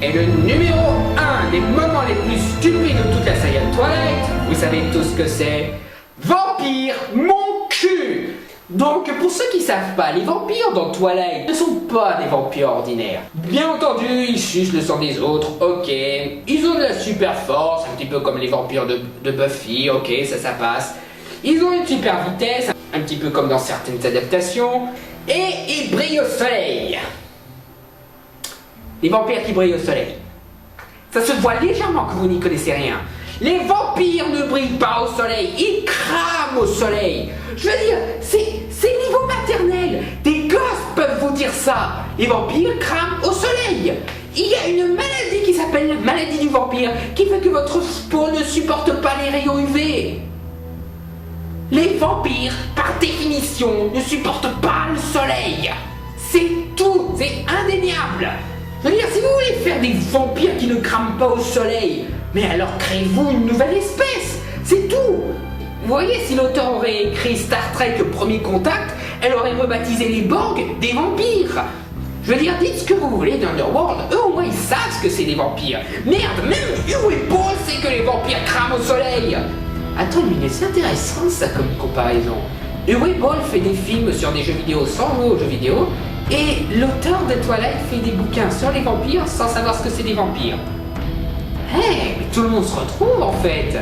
Et le numéro 1 des moments les plus stupides de toute la saga Twilight, vous savez tous ce que c'est. Vampire, mon cul! Donc, pour ceux qui savent pas, les vampires dans Twilight ne sont pas des vampires ordinaires. Bien entendu, ils sucent le sang des autres, ok. Ils ont de la super force, un petit peu comme les vampires de Buffy, ok, ça passe. Ils ont une super vitesse, un petit peu comme dans certaines adaptations. Et ils brillent au soleil. Les vampires qui brillent au soleil. Ça se voit légèrement que vous n'y connaissez rien. Les vampires ne brillent pas au soleil, ils crament au soleil. Je veux dire, c'est niveau maternel. Des gosses peuvent vous dire ça. Les vampires crament au soleil. Il y a une maladie qui s'appelle la maladie du vampire, qui fait que votre peau ne supporte pas les rayons UV. Les vampires, par définition, ne supportent pas le soleil. C'est tout, c'est indéniable. Je veux dire, si vous voulez faire des vampires qui ne crament pas au soleil, mais alors créez-vous une nouvelle espèce, c'est tout. Vous voyez, si l'auteur aurait écrit Star Trek Premier Contact, elle aurait rebaptisé les Borg des vampires. Je veux dire, dites ce que vous voulez d'Underworld, eux au moins ils savent ce que c'est des vampires. Merde, même Uwe Boll sait que les vampires crament au soleil. Attends, mais c'est intéressant ça comme comparaison. Uwe Boll fait des films sur des jeux vidéo sans jouer aux jeux vidéo, et l'auteur de Twilight fait des bouquins sur les vampires sans savoir ce que c'est des vampires. Hey, mais tout le monde se retrouve en fait.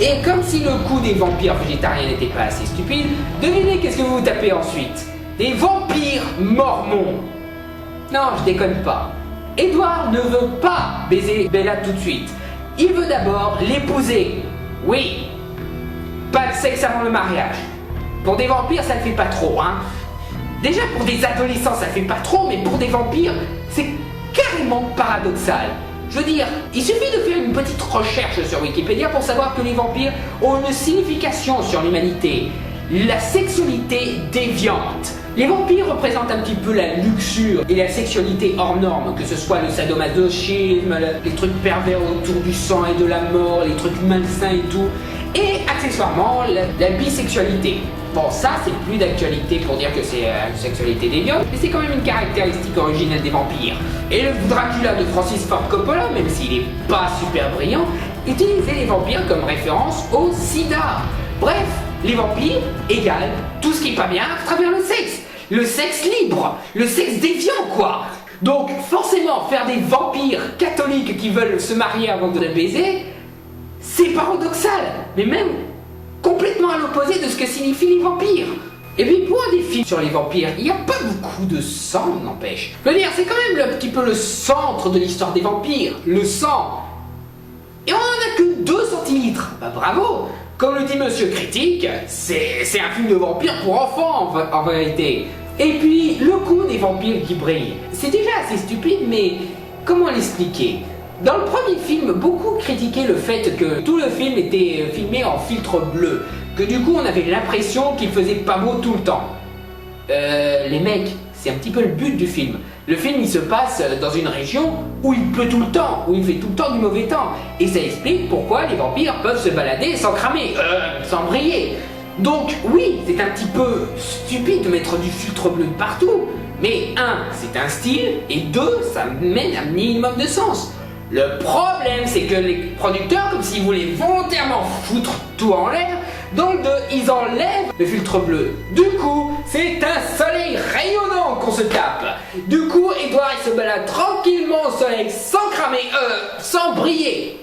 Et comme si le coup des vampires végétariens n'était pas assez stupide, devinez qu'est-ce que vous vous tapez ensuite? Des vampires mormons. Non, je déconne pas. Edward ne veut pas baiser Bella tout de suite. Il veut d'abord l'épouser. Oui. Pas de sexe avant le mariage. Pour des vampires, ça ne fait pas trop, hein. Déjà pour des adolescents, ça fait pas trop, mais pour des vampires, c'est carrément paradoxal. Je veux dire, il suffit de faire une petite recherche sur Wikipédia pour savoir que les vampires ont une signification sur l'humanité. La sexualité déviante. Les vampires représentent un petit peu la luxure et la sexualité hors norme, que ce soit le sadomasochisme, les trucs pervers autour du sang et de la mort, les trucs malsains et tout, et accessoirement la bisexualité. Bon, ça c'est plus d'actualité pour dire que c'est une sexualité déviante, mais c'est quand même une caractéristique originelle des vampires. Et le Dracula de Francis Ford Coppola, même s'il est pas super brillant, utilisait les vampires comme référence au sida. Bref, les vampires égale tout ce qui est pas bien à travers le sexe. Le sexe libre, le sexe déviant quoi. Donc forcément faire des vampires catholiques qui veulent se marier avant de baiser, c'est paradoxal, mais même complètement à l'opposé de ce que signifient les vampires. Et puis pour des films sur les vampires, il n'y a pas beaucoup de sang, n'empêche. Je veux dire, c'est quand même un petit peu le centre de l'histoire des vampires, le sang. Et on en a que 2 centilitres. Bah bravo. Comme le dit Monsieur Critique, c'est un film de vampires pour enfants en vérité. Et puis le coup des vampires qui brillent, c'est déjà assez stupide, mais comment l'expliquer? Dans le premier film, beaucoup critiquaient le fait que tout le film était filmé en filtre bleu, que du coup on avait l'impression qu'il faisait pas beau tout le temps. Les mecs, c'est un petit peu le but du film. Le film il se passe dans une région où il pleut tout le temps, où il fait tout le temps du mauvais temps. Et ça explique pourquoi les vampires peuvent se balader sans cramer, sans briller. Donc oui, c'est un petit peu stupide de mettre du filtre bleu partout. Mais 1, c'est un style, et 2, ça mène un minimum de sens. Le problème, c'est que les producteurs, comme s'ils voulaient volontairement foutre tout en l'air, dans le 2, ils enlèvent le filtre bleu. Du coup, c'est un soleil rayonnant qu'on se tape. Du coup, Edward, il se balade tranquillement au soleil, sans cramer, sans briller.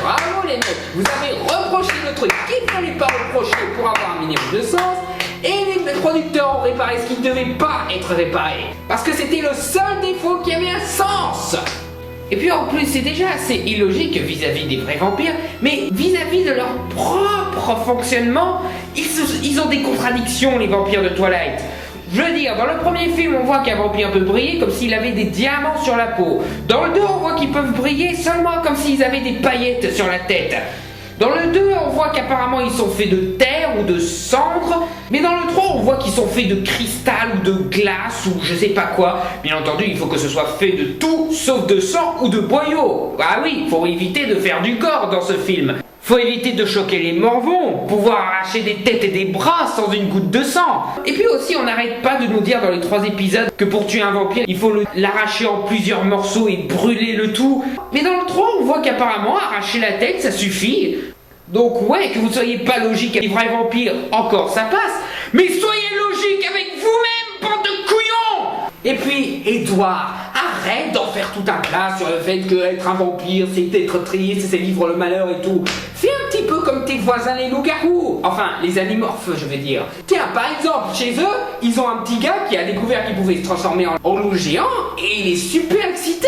Bravo les mecs, vous avez reproché le truc qu'il ne fallait pas reprocher pour avoir un minimum de sens, et les producteurs ont réparé ce qui ne devait pas être réparé. Parce que c'était le seul défaut qui avait un sens. Et puis en plus, c'est déjà assez illogique vis-à-vis des vrais vampires, mais vis-à-vis de leur propre fonctionnement, ils ont des contradictions, les vampires de Twilight. Je veux dire, dans le premier film, on voit qu'un vampire peut briller comme s'il avait des diamants sur la peau. Dans le 2, on voit qu'ils peuvent briller seulement comme s'ils avaient des paillettes sur la tête. Dans le 2, on voit qu'apparemment ils sont faits de terre ou de cendre, mais dans le 3, on voit qu'ils sont faits de cristal ou de glace ou je sais pas quoi. Bien entendu, il faut que ce soit fait de tout sauf de sang ou de boyaux. Ah oui, faut éviter de faire du gore dans ce film. Faut éviter de choquer les morvons, pouvoir arracher des têtes et des bras sans une goutte de sang. Et puis aussi, on n'arrête pas de nous dire dans les 3 épisodes que pour tuer un vampire, il faut l'arracher en plusieurs morceaux et brûler le tout. Mais dans le 3, on voit qu'apparemment, arracher la tête, ça suffit. Donc ouais, que vous soyez pas logique avec les vrais vampires, encore ça passe. Mais soyez logique avec vous-même, bande de couillons! Et puis, Edouard, arrête d'en faire tout un plat sur le fait qu'être un vampire, c'est être triste, c'est vivre le malheur et tout. Fais un petit peu comme tes voisins les loups-garous. Enfin, les animorphes, je veux dire. Tiens, par exemple, chez eux, ils ont un petit gars qui a découvert qu'il pouvait se transformer en loup géant et il est super excité.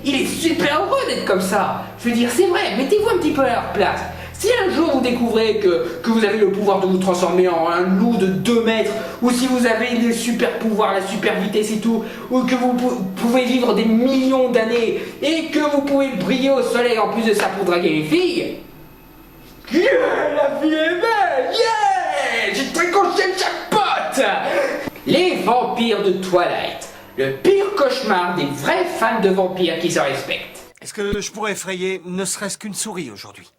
Il est super heureux d'être comme ça. Je veux dire, c'est vrai, mettez-vous un petit peu à leur place. Si un jour vous découvrez que vous avez le pouvoir de vous transformer en un loup de 2 mètres, ou si vous avez des super pouvoirs, la super vitesse et tout, ou que vous pouvez vivre des millions d'années, et que vous pouvez briller au soleil en plus de ça pour draguer les filles, yeah, la vie est belle, yeah, j'ai trinqué le jackpot. Les vampires de Twilight, le pire cauchemar des vrais fans de vampires qui se respectent. Est-ce que je pourrais effrayer ne serait-ce qu'une souris aujourd'hui?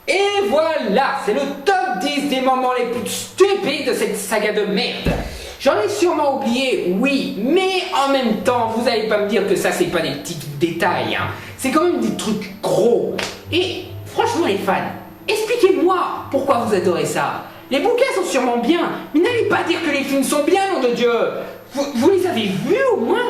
Et voilà, c'est le top 10 des moments les plus stupides de cette saga de merde. J'en ai sûrement oublié, oui, mais en même temps, vous allez pas me dire que ça c'est pas des petits détails, hein. C'est quand même des trucs gros. Et franchement les fans, expliquez-moi pourquoi vous adorez ça. Les bouquins sont sûrement bien, mais n'allez pas dire que les films sont bien, nom de Dieu. Vous les avez vus au moins?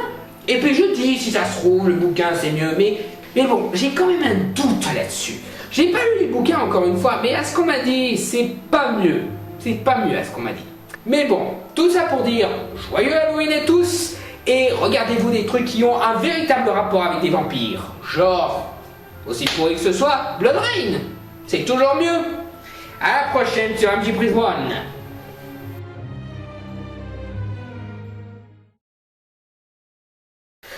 Et puis je dis, si ça se trouve, le bouquin c'est mieux, mais bon, j'ai quand même un doute là-dessus. J'ai pas lu les bouquins encore une fois, mais à ce qu'on m'a dit, c'est pas mieux. C'est pas mieux à ce qu'on m'a dit. Mais bon, tout ça pour dire joyeux Halloween à tous, et regardez-vous des trucs qui ont un véritable rapport avec des vampires. Genre, aussi pourri que ce soit, Blood Rain. C'est toujours mieux. À la prochaine sur MJ Prison One.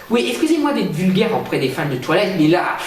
Oui, excusez-moi d'être vulgaire auprès des fans de Twilight, mais là,